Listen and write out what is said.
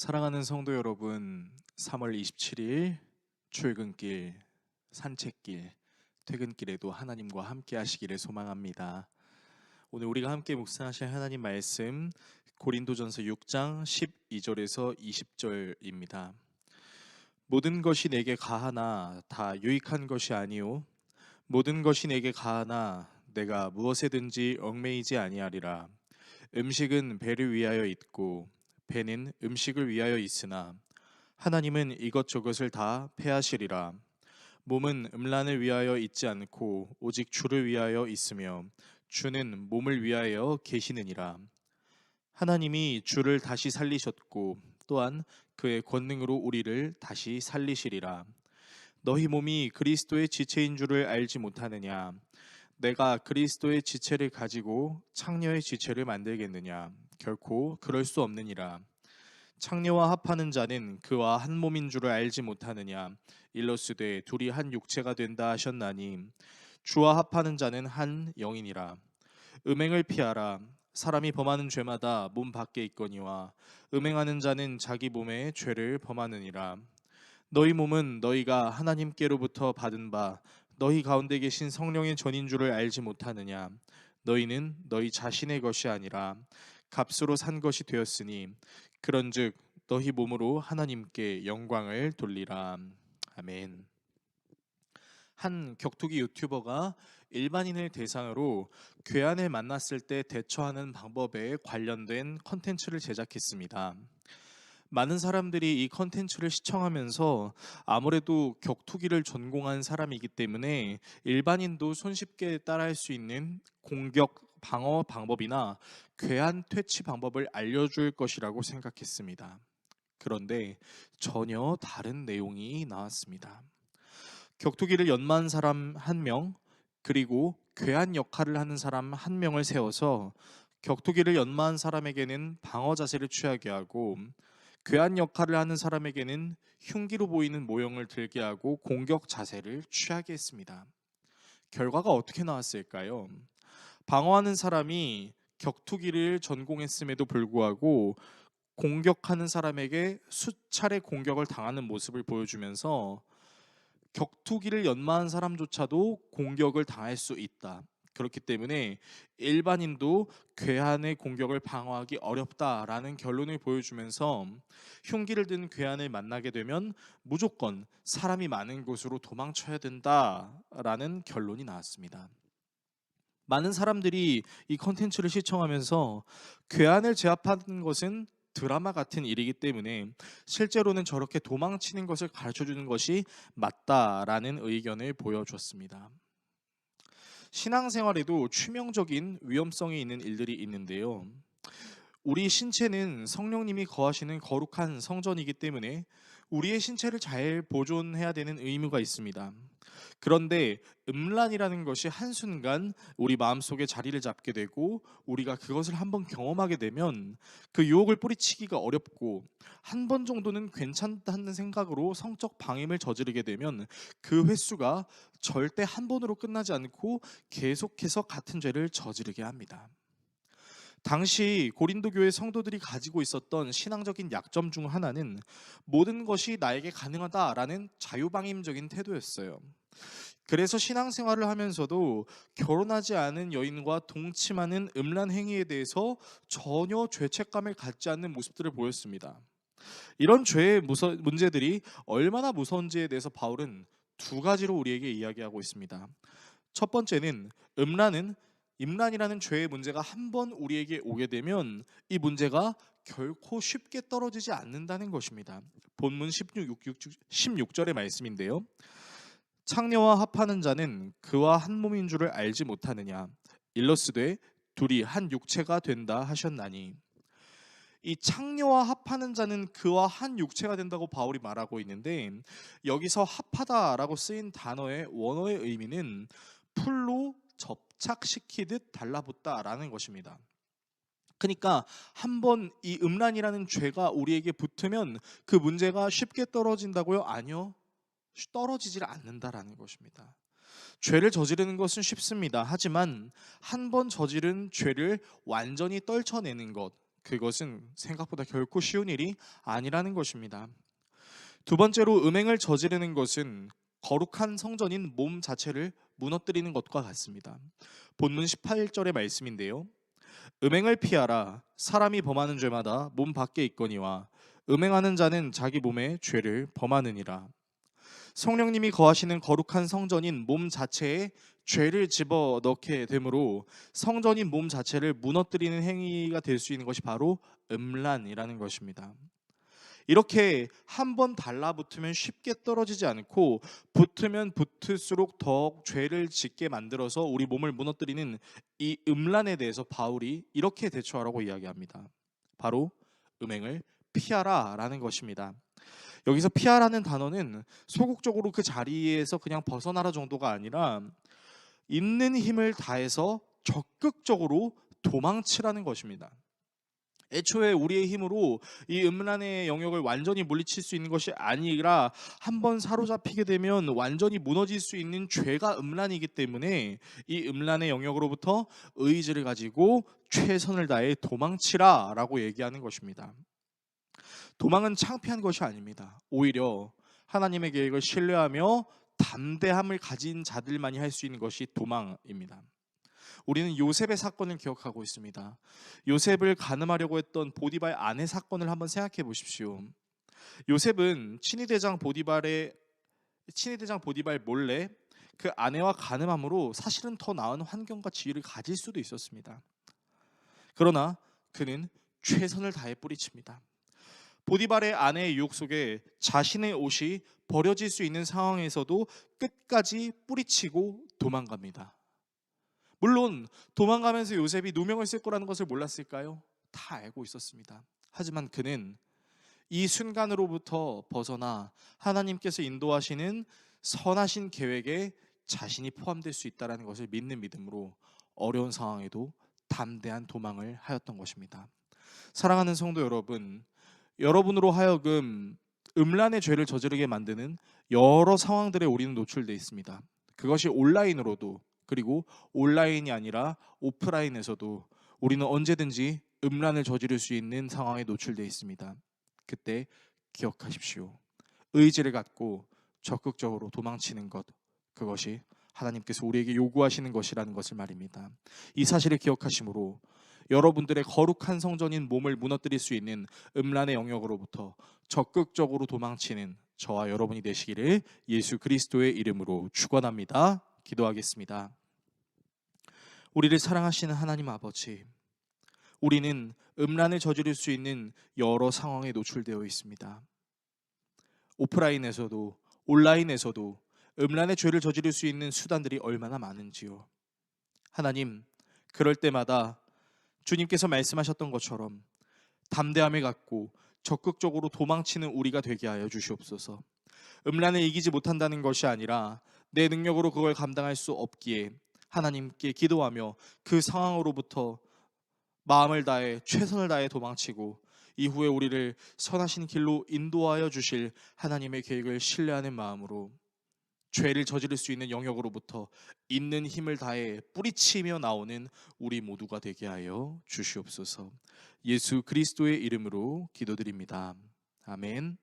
사랑하는 성도 여러분, 3월 27일 출근길, 산책길, 퇴근길에도 하나님과 함께 하시기를 소망합니다. 오늘 우리가 함께 묵상하실 하나님 말씀 고린도전서 6장 12절에서 20절입니다. 모든 것이 내게 가하나 다 유익한 것이 아니요 모든 것이 내게 가하나 내가 무엇에든지 얽매이지 아니하리라. 음식은 배를 위하여 있고 배는 음식을 위하여 있으나 하나님은 이것저것을 다 패하시리라. 몸은 음란을 위하여 있지 않고 오직 주를 위하여 있으며 주는 몸을 위하여 계시느니라. 하나님이 주를 다시 살리셨고 또한 그의 권능으로 우리를 다시 살리시리라. 너희 몸이 그리스도의 지체인 줄을 알지 못하느냐? 내가 그리스도의 지체를 가지고 창녀의 지체를 만들겠느냐? 결코 그럴 수 없느니라. 창녀와 합하는 자는 그와 한 몸인 줄을 알지 못하느냐? 일러스되 둘이 한 육체가 된다 하셨나니 주와 합하는 자는 한 영이니라. 음행을 피하라. 사람이 범하는 죄마다 몸 밖에 있거니와 음행하는 자는 자기 몸에 죄를 범하느니라. 너희 몸은 너희가 하나님께로부터 받은 바 너희 가운데 계신 성령의 전인 줄을 알지 못하느냐? 너희는 너희 자신의 것이 아니라 값으로 산 것이 되었으니 그런즉 너희 몸으로 하나님께 영광을 돌리라. 아멘. 한 격투기 유튜버가 일반인을 대상으로 괴한을 만났을 때 대처하는 방법에 관련된 컨텐츠를 제작했습니다. 많은 사람들이 이 컨텐츠를 시청하면서 아무래도 격투기를 전공한 사람이기 때문에 일반인도 손쉽게 따라할 수 있는 공격 방어 방법이나 괴한 퇴치 방법을 알려줄 것이라고 생각했습니다. 그런데 전혀 다른 내용이 나왔습니다. 격투기를 연마한 사람 한 명, 그리고 괴한 역할을 하는 사람 한 명을 세워서 격투기를 연마한 사람에게는 방어 자세를 취하게 하고 괴한 역할을 하는 사람에게는 흉기로 보이는 모형을 들게 하고 공격 자세를 취하게 했습니다. 결과가 어떻게 나왔을까요? 방어하는 사람이 격투기를 전공했음에도 불구하고 공격하는 사람에게 수차례 공격을 당하는 모습을 보여주면서 격투기를 연마한 사람조차도 공격을 당할 수 있다. 그렇기 때문에 일반인도 괴한의 공격을 방어하기 어렵다라는 결론을 보여주면서 흉기를 든 괴한을 만나게 되면 무조건 사람이 많은 곳으로 도망쳐야 된다라는 결론이 나왔습니다. 많은 사람들이 이 컨텐츠를 시청하면서 괴한을 제압하는 것은 드라마 같은 일이기 때문에 실제로는 저렇게 도망치는 것을 가르쳐주는 것이 맞다라는 의견을 보여줬습니다. 신앙생활에도 치명적인 위험성이 있는 일들이 있는데요. 우리 신체는 성령님이 거하시는 거룩한 성전이기 때문에 우리의 신체를 잘 보존해야 되는 의무가 있습니다. 그런데 음란이라는 것이 한순간 우리 마음속에 자리를 잡게 되고 우리가 그것을 한번 경험하게 되면 그 유혹을 뿌리치기가 어렵고 한 번 정도는 괜찮다는 생각으로 성적 방임을 저지르게 되면 그 횟수가 절대 한 번으로 끝나지 않고 계속해서 같은 죄를 저지르게 합니다. 당시 고린도 교회 성도들이 가지고 있었던 신앙적인 약점 중 하나는 모든 것이 나에게 가능하다라는 자유방임적인 태도였어요. 그래서 신앙생활을 하면서도 결혼하지 않은 여인과 동침하는 음란 행위에 대해서 전혀 죄책감을 갖지 않는 모습들을 보였습니다. 이런 죄의 문제들이 얼마나 무서운지에 대해서 바울은 두 가지로 우리에게 이야기하고 있습니다. 첫 번째는 임란이라는 죄의 문제가 한 번 우리에게 오게 되면 이 문제가 결코 쉽게 떨어지지 않는다는 것입니다. 본문 16절의 말씀인데요. 창녀와 합하는 자는 그와 한 몸인 줄을 알지 못하느냐? 일러스되 둘이 한 육체가 된다 하셨나니. 이 창녀와 합하는 자는 그와 한 육체가 된다고 바울이 말하고 있는데 여기서 합하다라고 쓰인 단어의 원어의 의미는 풀로 접착시키듯 달라붙다라는 것입니다. 그러니까 한번 이 음란이라는 죄가 우리에게 붙으면 그 문제가 쉽게 떨어진다고요? 아니요. 떨어지질 않는다라는 것입니다. 죄를 저지르는 것은 쉽습니다. 하지만 한 번 저지른 죄를 완전히 떨쳐내는 것, 그것은 생각보다 결코 쉬운 일이 아니라는 것입니다. 두 번째로 음행을 저지르는 것은 거룩한 성전인 몸 자체를 무너뜨리는 것과 같습니다. 본문 18절의 말씀인데요. 음행을 피하라. 사람이 범하는 죄마다 몸 밖에 있거니와 음행하는 자는 자기 몸에 죄를 범하느니라. 성령님이 거하시는 거룩한 성전인 몸 자체에 죄를 집어넣게 되므로 성전인 몸 자체를 무너뜨리는 행위가 될 수 있는 것이 바로 음란이라는 것입니다. 이렇게 한 번 달라붙으면 쉽게 떨어지지 않고 붙으면 붙을수록 더욱 죄를 짓게 만들어서 우리 몸을 무너뜨리는 이 음란에 대해서 바울이 이렇게 대처하라고 이야기합니다. 바로 음행을 피하라라는 것입니다. 여기서 피하라는 단어는 소극적으로 그 자리에서 그냥 벗어나라 정도가 아니라 있는 힘을 다해서 적극적으로 도망치라는 것입니다. 애초에 우리의 힘으로 이 음란의 영역을 완전히 물리칠 수 있는 것이 아니라 한번 사로잡히게 되면 완전히 무너질 수 있는 죄가 음란이기 때문에 이 음란의 영역으로부터 의지를 가지고 최선을 다해 도망치라라고 얘기하는 것입니다. 도망은 창피한 것이 아닙니다. 오히려 하나님의 계획을 신뢰하며 담대함을 가진 자들만이 할 수 있는 것이 도망입니다. 우리는 요셉의 사건을 기억하고 있습니다. 요셉을 간음하려고 했던 보디발 아내 사건을 한번 생각해 보십시오. 요셉은 친위대장 보디발 몰래 그 아내와 간음함으로 사실은 더 나은 환경과 지위를 가질 수도 있었습니다. 그러나 그는 최선을 다해 뿌리칩니다. 보디발의 아내의 유혹 속에 자신의 옷이 버려질 수 있는 상황에서도 끝까지 뿌리치고 도망갑니다. 물론 도망가면서 요셉이 누명을 쓸 거라는 것을 몰랐을까요? 다 알고 있었습니다. 하지만 그는 이 순간으로부터 벗어나 하나님께서 인도하시는 선하신 계획에 자신이 포함될 수 있다는 것을 믿는 믿음으로 어려운 상황에도 담대한 도망을 하였던 것입니다. 사랑하는 성도 여러분, 여러분으로 하여금 음란의 죄를 저지르게 만드는 여러 상황들에 우리는 노출되어 있습니다. 그것이 온라인으로도, 그리고 온라인이 아니라 오프라인에서도 우리는 언제든지 음란을 저지를 수 있는 상황에 노출되어 있습니다. 그때 기억하십시오. 의지를 갖고 적극적으로 도망치는 것, 그것이 하나님께서 우리에게 요구하시는 것이라는 것을 말입니다. 이 사실을 기억하심으로 여러분들의 거룩한 성전인 몸을 무너뜨릴 수 있는 음란의 영역으로부터 적극적으로 도망치는 저와 여러분이 되시기를 예수 그리스도의 이름으로 축원합니다. 기도하겠습니다. 우리를 사랑하시는 하나님 아버지, 우리는 음란을 저지를 수 있는 여러 상황에 노출되어 있습니다. 오프라인에서도 온라인에서도 음란의 죄를 저지를 수 있는 수단들이 얼마나 많은지요. 하나님, 그럴 때마다 주님께서 말씀하셨던 것처럼 담대함을 갖고 적극적으로 도망치는 우리가 되게 하여 주시옵소서. 음란을 이기지 못한다는 것이 아니라 내 능력으로 그걸 감당할 수 없기에 하나님께 기도하며 그 상황으로부터 마음을 다해 최선을 다해 도망치고 이후에 우리를 선하신 길로 인도하여 주실 하나님의 계획을 신뢰하는 마음으로 죄를 저지를 수 있는 영역으로부터 있는 힘을 다해 뿌리치며 나오는 우리 모두가 되게 하여 주시옵소서. 예수 그리스도의 이름으로 기도드립니다. 아멘.